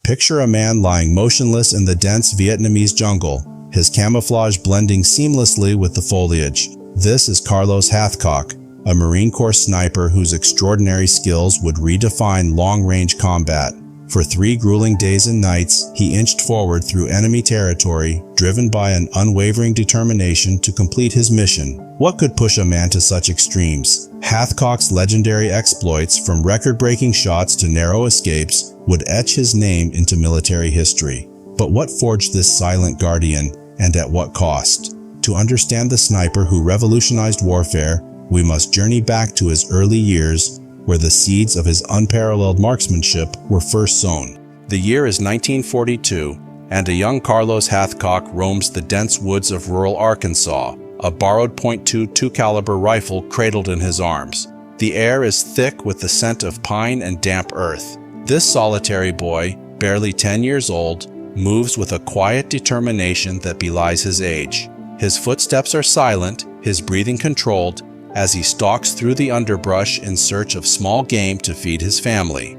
Picture a man lying motionless in the dense Vietnamese jungle, his camouflage blending seamlessly with the foliage. This is Carlos Hathcock, a Marine Corps sniper whose extraordinary skills would redefine long-range combat. For 3 grueling days and nights, he inched forward through enemy territory, driven by an unwavering determination to complete his mission. What could push a man to such extremes? Hathcock's legendary exploits, from record-breaking shots to narrow escapes, would etch his name into military history. But what forged this silent guardian, and at what cost? To understand the sniper who revolutionized warfare, we must journey back to his early years, where the seeds of his unparalleled marksmanship were first sown. The year is 1942, and a young Carlos Hathcock roams the dense woods of rural Arkansas, a borrowed .22 caliber rifle cradled in his arms. The air is thick with the scent of pine and damp earth. This solitary boy, barely 10 years old, moves with a quiet determination that belies his age. His footsteps are silent, his breathing controlled, as he stalks through the underbrush in search of small game to feed his family.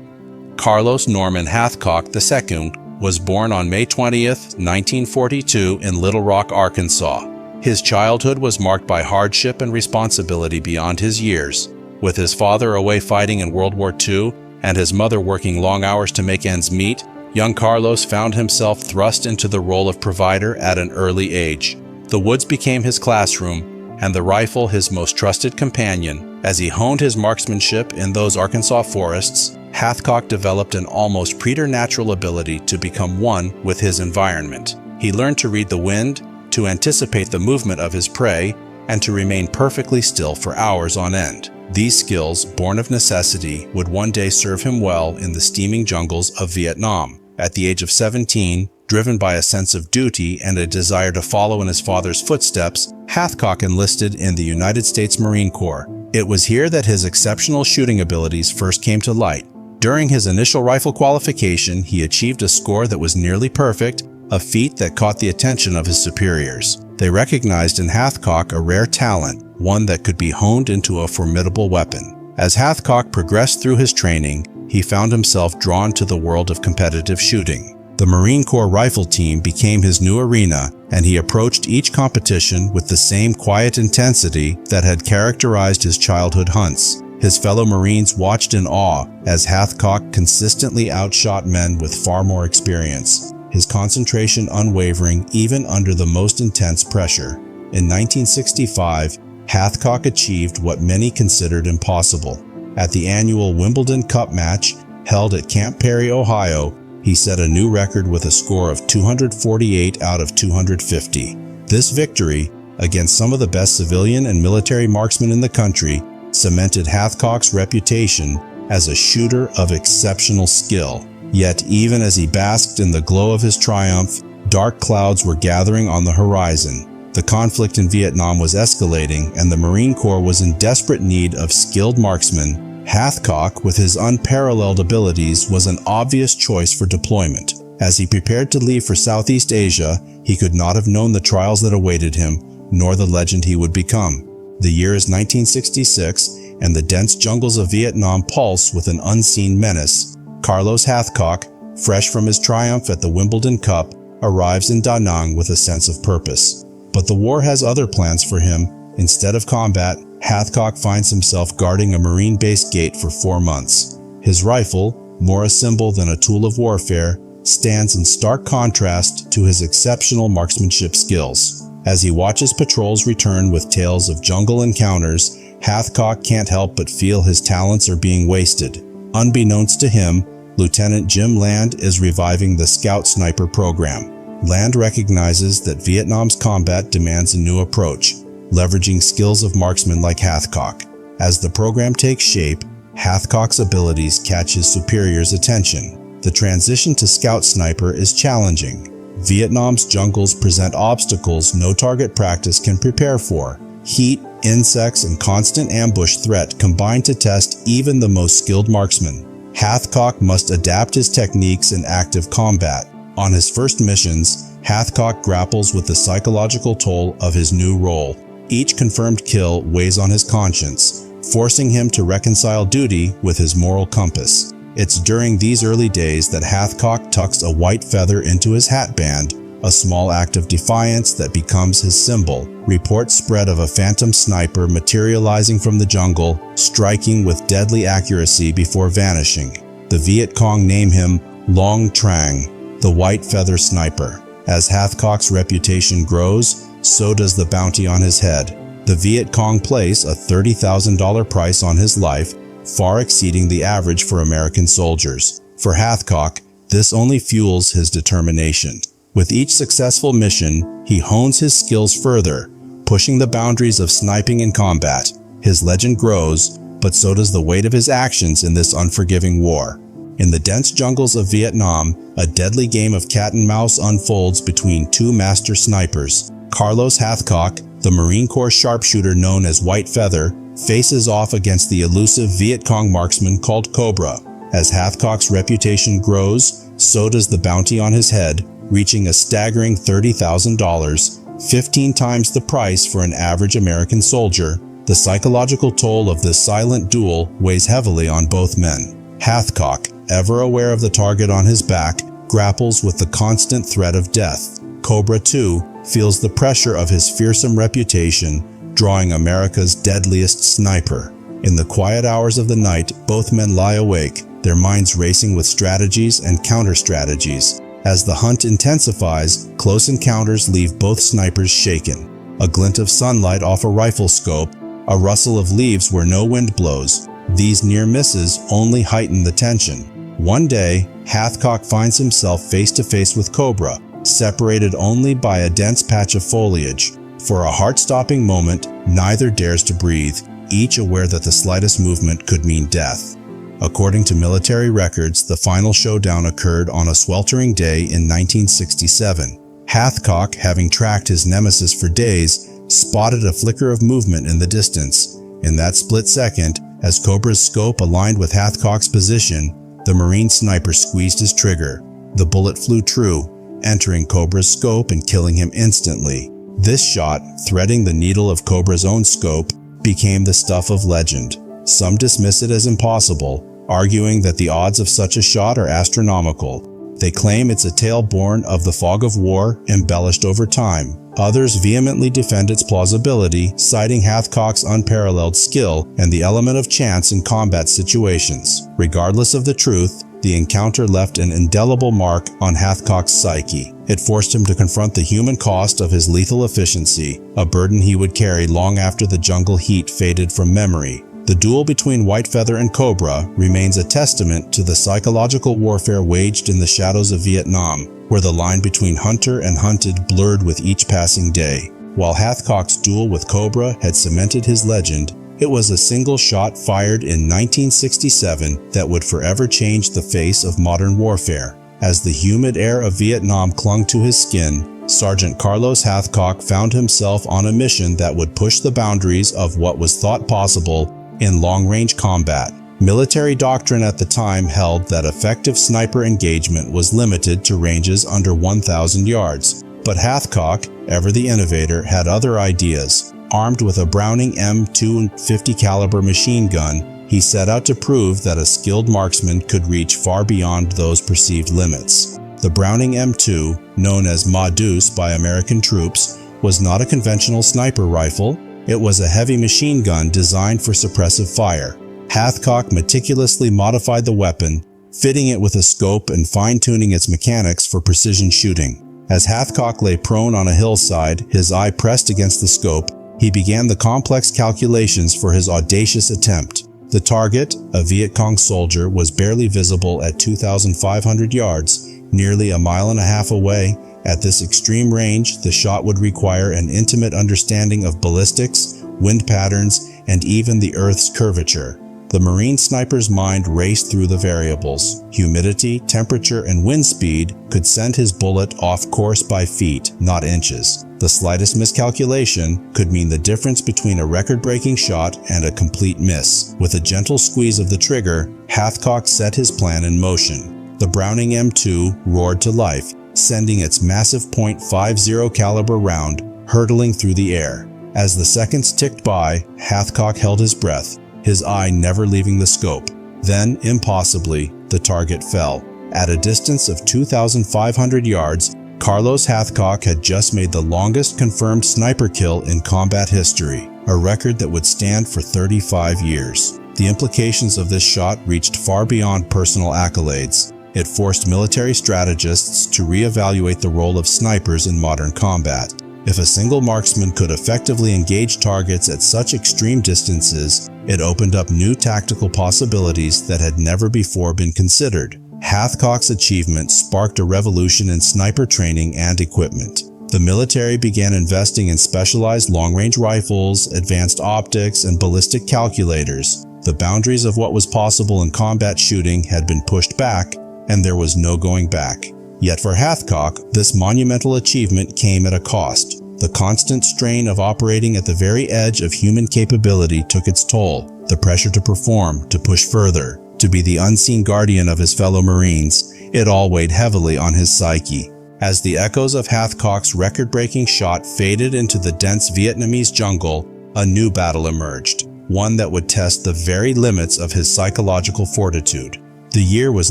Carlos Norman Hathcock II was born on May 20, 1942 in Little Rock, Arkansas. His childhood was marked by hardship and responsibility beyond his years. With his father away fighting in World War II and his mother working long hours to make ends meet, young Carlos found himself thrust into the role of provider at an early age. The woods became his classroom, and the rifle his most trusted companion. As he honed his marksmanship in those Arkansas forests, Hathcock developed an almost preternatural ability to become one with his environment. He learned to read the wind, to anticipate the movement of his prey, and to remain perfectly still for hours on end. These skills, born of necessity, would one day serve him well in the steaming jungles of Vietnam. At the age of 17, driven by a sense of duty and a desire to follow in his father's footsteps, Hathcock enlisted in the United States Marine Corps. It was here that his exceptional shooting abilities first came to light. During his initial rifle qualification, he achieved a score that was nearly perfect, a feat that caught the attention of his superiors. They recognized in Hathcock a rare talent, one that could be honed into a formidable weapon. As Hathcock progressed through his training, he found himself drawn to the world of competitive shooting. The Marine Corps rifle team became his new arena, and he approached each competition with the same quiet intensity that had characterized his childhood hunts. His fellow Marines watched in awe as Hathcock consistently outshot men with far more experience, his concentration unwavering even under the most intense pressure. In 1965, Hathcock achieved what many considered impossible. At the annual Wimbledon Cup match, held at Camp Perry, Ohio, he set a new record with a score of 248 out of 250. This victory, against some of the best civilian and military marksmen in the country, cemented Hathcock's reputation as a shooter of exceptional skill. Yet, even as he basked in the glow of his triumph, dark clouds were gathering on the horizon. The conflict in Vietnam was escalating, and the Marine Corps was in desperate need of skilled marksmen. Hathcock, with his unparalleled abilities, was an obvious choice for deployment. As he prepared to leave for Southeast Asia, he could not have known the trials that awaited him, nor the legend he would become. The year is 1966, and the dense jungles of Vietnam pulse with an unseen menace. Carlos Hathcock, fresh from his triumph at the Wimbledon Cup, arrives in Da Nang with a sense of purpose. But the war has other plans for him. Instead of combat, Hathcock finds himself guarding a Marine base gate for 4 months. His rifle, more a symbol than a tool of warfare, stands in stark contrast to his exceptional marksmanship skills. As he watches patrols return with tales of jungle encounters, Hathcock can't help but feel his talents are being wasted. Unbeknownst to him, Lieutenant Jim Land is reviving the Scout Sniper program. Land recognizes that Vietnam's combat demands a new approach, leveraging skills of marksmen like Hathcock. As the program takes shape, Hathcock's abilities catch his superiors' attention. The transition to Scout Sniper is challenging. Vietnam's jungles present obstacles no target practice can prepare for. Heat, insects, and constant ambush threat combine to test even the most skilled marksman. Hathcock must adapt his techniques in active combat. On his first missions, Hathcock grapples with the psychological toll of his new role. Each confirmed kill weighs on his conscience, forcing him to reconcile duty with his moral compass. It's during these early days that Hathcock tucks a white feather into his hatband, a small act of defiance that becomes his symbol. Reports spread of a phantom sniper materializing from the jungle, striking with deadly accuracy before vanishing. The Viet Cong name him Long Trang, the White Feather Sniper. As Hathcock's reputation grows, so does the bounty on his head. The Viet Cong place a $30,000 price on his life, far exceeding the average for American soldiers. For Hathcock, this only fuels his determination. With each successful mission, he hones his skills further, pushing the boundaries of sniping and combat. His legend grows, but so does the weight of his actions in this unforgiving war. In the dense jungles of Vietnam, a deadly game of cat and mouse unfolds between two master snipers. Carlos Hathcock, the Marine Corps sharpshooter known as White Feather, faces off against the elusive Viet Cong marksman called Cobra. As Hathcock's reputation grows, so does the bounty on his head, reaching a staggering $30,000, 15 times the price for an average American soldier. The psychological toll of this silent duel weighs heavily on both men. Hathcock, ever aware of the target on his back, grapples with the constant threat of death. Cobra, too, feels the pressure of his fearsome reputation, drawing America's deadliest sniper. In the quiet hours of the night, both men lie awake, their minds racing with strategies and counter-strategies. As the hunt intensifies, close encounters leave both snipers shaken. A glint of sunlight off a rifle scope, a rustle of leaves where no wind blows. These near misses only heighten the tension. One day, Hathcock finds himself face to face with Cobra, separated only by a dense patch of foliage. For a heart-stopping moment, neither dares to breathe, each aware that the slightest movement could mean death. According to military records, the final showdown occurred on a sweltering day in 1967. Hathcock, having tracked his nemesis for days, spotted a flicker of movement in the distance. In that split second, as Cobra's scope aligned with Hathcock's position, the Marine sniper squeezed his trigger. The bullet flew true, entering Cobra's scope and killing him instantly. This shot, threading the needle of Cobra's own scope, became the stuff of legend. Some dismiss it as impossible, arguing that the odds of such a shot are astronomical. They claim it's a tale born of the fog of war, embellished over time. Others vehemently defend its plausibility, citing Hathcock's unparalleled skill and the element of chance in combat situations. Regardless of the truth, the encounter left an indelible mark on Hathcock's psyche. It forced him to confront the human cost of his lethal efficiency, a burden he would carry long after the jungle heat faded from memory. The duel between White Feather and Cobra remains a testament to the psychological warfare waged in the shadows of Vietnam, where the line between hunter and hunted blurred with each passing day. While Hathcock's duel with Cobra had cemented his legend, it was a single shot fired in 1967 that would forever change the face of modern warfare. As the humid air of Vietnam clung to his skin, Sergeant Carlos Hathcock found himself on a mission that would push the boundaries of what was thought possible in long-range combat. Military doctrine at the time held that effective sniper engagement was limited to ranges under 1,000 yards. But Hathcock, ever the innovator, had other ideas. Armed with a Browning M250 caliber machine gun, he set out to prove that a skilled marksman could reach far beyond those perceived limits. The Browning M2, known as Ma Deuce by American troops, was not a conventional sniper rifle. It was a heavy machine gun designed for suppressive fire. Hathcock meticulously modified the weapon, fitting it with a scope and fine-tuning its mechanics for precision shooting. As Hathcock lay prone on a hillside, his eye pressed against the scope, he began the complex calculations for his audacious attempt. The target, a Viet Cong soldier, was barely visible at 2,500 yards, nearly a mile and a half away. At this extreme range, the shot would require an intimate understanding of ballistics, wind patterns, and even the Earth's curvature. The Marine sniper's mind raced through the variables. Humidity, temperature, and wind speed could send his bullet off course by feet, not inches. The slightest miscalculation could mean the difference between a record-breaking shot and a complete miss. With a gentle squeeze of the trigger, Hathcock set his plan in motion. The Browning M2 roared to life, sending its massive .50 caliber round hurtling through the air. As the seconds ticked by, Hathcock held his breath, his eye never leaving the scope. Then, impossibly, the target fell. At a distance of 2,500 yards, Carlos Hathcock had just made the longest confirmed sniper kill in combat history, a record that would stand for 35 years. The implications of this shot reached far beyond personal accolades. It forced military strategists to reevaluate the role of snipers in modern combat. If a single marksman could effectively engage targets at such extreme distances, it opened up new tactical possibilities that had never before been considered. Hathcock's achievement sparked a revolution in sniper training and equipment. The military began investing in specialized long-range rifles, advanced optics, and ballistic calculators. The boundaries of what was possible in combat shooting had been pushed back, and there was no going back. Yet for Hathcock, this monumental achievement came at a cost. The constant strain of operating at the very edge of human capability took its toll. The pressure to perform, to push further, to be the unseen guardian of his fellow Marines, it all weighed heavily on his psyche. As the echoes of Hathcock's record-breaking shot faded into the dense Vietnamese jungle, a new battle emerged, one that would test the very limits of his psychological fortitude. The year was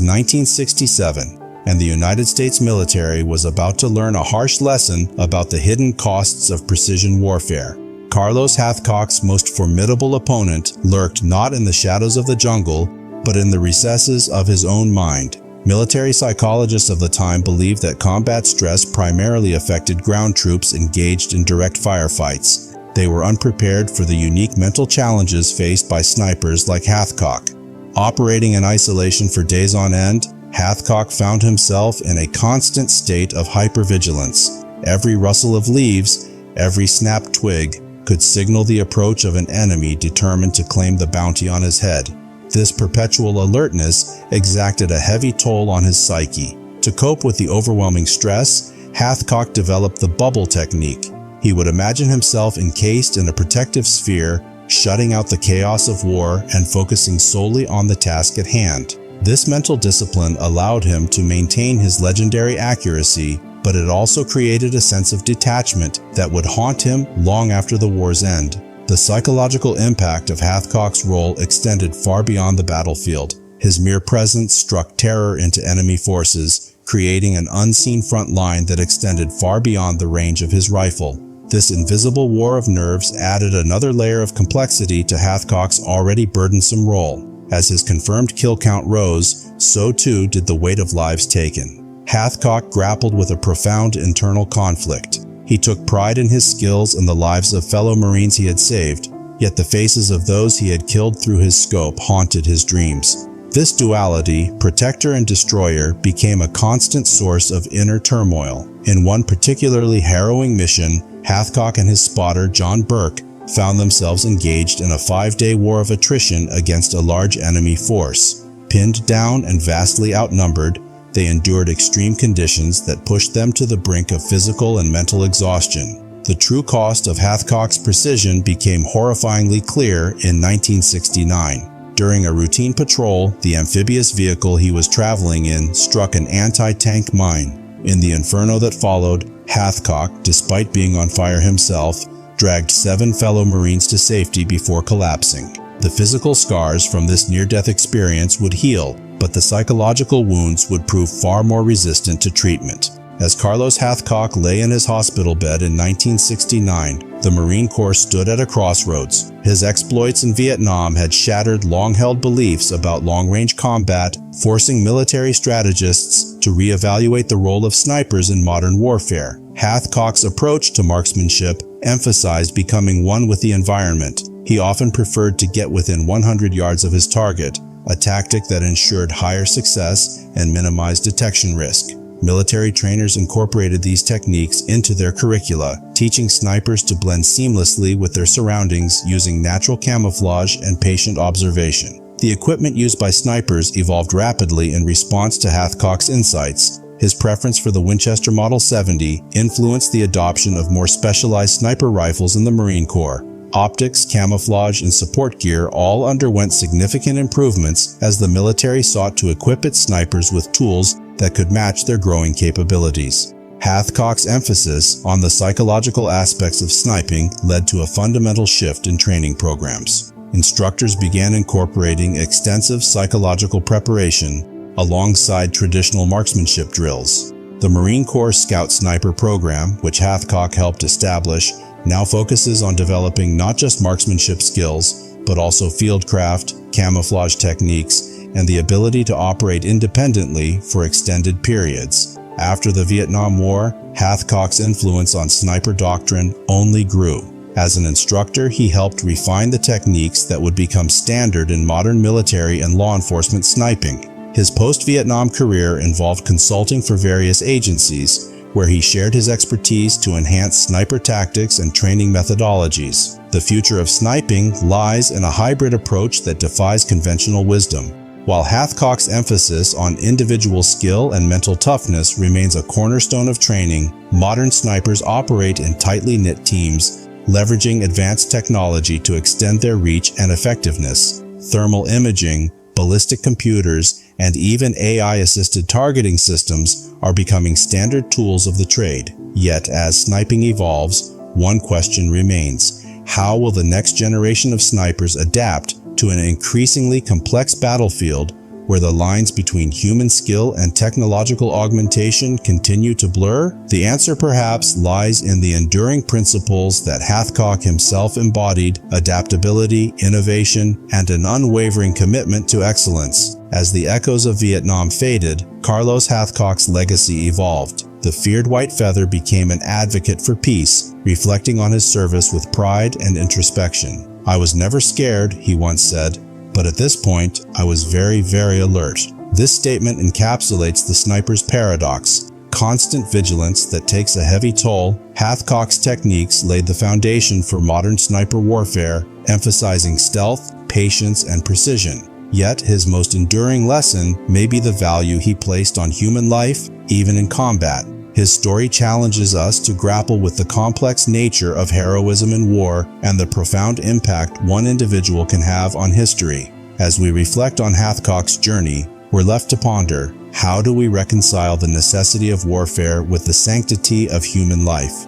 1967, and the United States military was about to learn a harsh lesson about the hidden costs of precision warfare. Carlos Hathcock's most formidable opponent lurked not in the shadows of the jungle, but in the recesses of his own mind. Military psychologists of the time believed that combat stress primarily affected ground troops engaged in direct firefights. They were unprepared for the unique mental challenges faced by snipers like Hathcock. Operating in isolation for days on end, Hathcock found himself in a constant state of hypervigilance. Every rustle of leaves, every snapped twig, could signal the approach of an enemy determined to claim the bounty on his head. This perpetual alertness exacted a heavy toll on his psyche. To cope with the overwhelming stress, Hathcock developed the bubble technique. He would imagine himself encased in a protective sphere, shutting out the chaos of war and focusing solely on the task at hand. This mental discipline allowed him to maintain his legendary accuracy, but it also created a sense of detachment that would haunt him long after the war's end. The psychological impact of Hathcock's role extended far beyond the battlefield. His mere presence struck terror into enemy forces, creating an unseen front line that extended far beyond the range of his rifle. This invisible war of nerves added another layer of complexity to Hathcock's already burdensome role. As his confirmed kill count rose, so too did the weight of lives taken. Hathcock grappled with a profound internal conflict. He took pride in his skills and the lives of fellow Marines he had saved, yet the faces of those he had killed through his scope haunted his dreams. This duality, protector and destroyer, became a constant source of inner turmoil. In one particularly harrowing mission, Hathcock and his spotter, John Burke, found themselves engaged in a 5-day war of attrition against a large enemy force. Pinned down and vastly outnumbered, they endured extreme conditions that pushed them to the brink of physical and mental exhaustion. The true cost of Hathcock's precision became horrifyingly clear in 1969. During a routine patrol, the amphibious vehicle he was traveling in struck an anti-tank mine. In the inferno that followed, Hathcock, despite being on fire himself, dragged 7 fellow Marines to safety before collapsing. The physical scars from this near-death experience would heal, but the psychological wounds would prove far more resistant to treatment. As Carlos Hathcock lay in his hospital bed in 1969, the Marine Corps stood at a crossroads. His exploits in Vietnam had shattered long-held beliefs about long-range combat, forcing military strategists to reevaluate the role of snipers in modern warfare. Hathcock's approach to marksmanship emphasized becoming one with the environment. He often preferred to get within 100 yards of his target, a tactic that ensured higher success and minimized detection risk. Military trainers incorporated these techniques into their curricula, teaching snipers to blend seamlessly with their surroundings using natural camouflage and patient observation. The equipment used by snipers evolved rapidly in response to Hathcock's insights. His preference for the Winchester Model 70 influenced the adoption of more specialized sniper rifles in the Marine Corps. Optics, camouflage, and support gear all underwent significant improvements as the military sought to equip its snipers with tools that could match their growing capabilities. Hathcock's emphasis on the psychological aspects of sniping led to a fundamental shift in training programs. Instructors began incorporating extensive psychological preparation, alongside traditional marksmanship drills. The Marine Corps Scout Sniper program, which Hathcock helped establish, now focuses on developing not just marksmanship skills, but also fieldcraft, camouflage techniques, and the ability to operate independently for extended periods. After the Vietnam War, Hathcock's influence on sniper doctrine only grew. As an instructor, he helped refine the techniques that would become standard in modern military and law enforcement sniping. His post-Vietnam career involved consulting for various agencies, where he shared his expertise to enhance sniper tactics and training methodologies. The future of sniping lies in a hybrid approach that defies conventional wisdom. While Hathcock's emphasis on individual skill and mental toughness remains a cornerstone of training, modern snipers operate in tightly knit teams, leveraging advanced technology to extend their reach and effectiveness. Thermal imaging, ballistic computers, and even AI-assisted targeting systems are becoming standard tools of the trade. Yet, as sniping evolves, one question remains: how will the next generation of snipers adapt to an increasingly complex battlefield where the lines between human skill and technological augmentation continue to blur? The answer perhaps lies in the enduring principles that Hathcock himself embodied: adaptability, innovation, and an unwavering commitment to excellence. As the echoes of Vietnam faded, Carlos Hathcock's legacy evolved. The feared white feather became an advocate for peace, reflecting on his service with pride and introspection. "I was never scared," he once said, "but at this point, I was very, very alert." This statement encapsulates the sniper's paradox: constant vigilance that takes a heavy toll. Hathcock's techniques laid the foundation for modern sniper warfare, emphasizing stealth, patience, and precision. Yet his most enduring lesson may be the value he placed on human life, even in combat. His story challenges us to grapple with the complex nature of heroism in war and the profound impact one individual can have on history. As we reflect on Hathcock's journey, we're left to ponder: how do we reconcile the necessity of warfare with the sanctity of human life?